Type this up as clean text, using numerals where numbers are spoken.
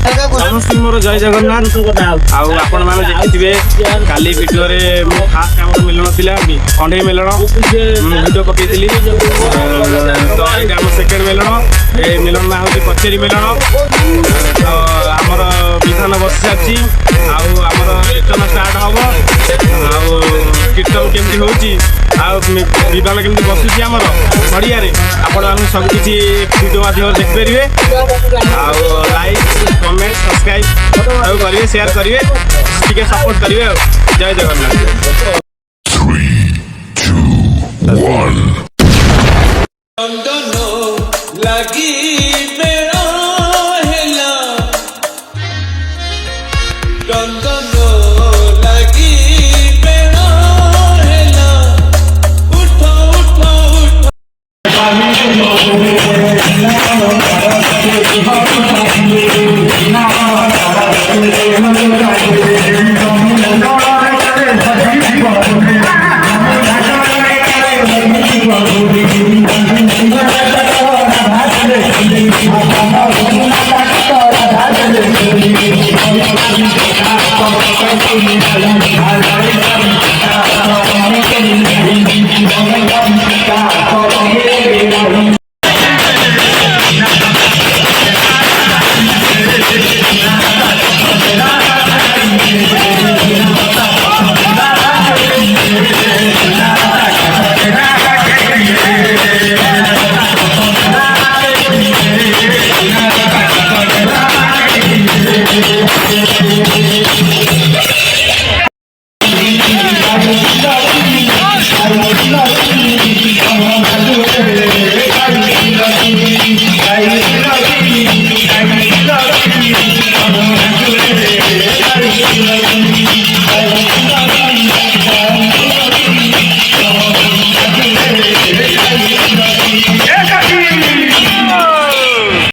समस्त मोर जय जगन्नाथ आउ आपण माने देखिथिबे काली वीडियो रे मो खास काम मिलन थिला खंडे मिलन वीडियो पकेइतिली तो एटा हम सेकेंड मिलन ए मिलन ना होती कचेरी मिलन तो हमर विधान बस अछि आउ हमर कीर्तन स्टार्ट हबो आउ कीर्तन केमती होउची आउ विधान केमती बसुची हमर बढ़िया रे आपण हम सब किछि वीडियो माध्यम देख परिबे आउ लाइक कमेंट सब्सक्राइब सब करिए शेयर करिए ठीक सपोर्ट करिए जय जगन्नाथ 3, 2, 1 Thank you.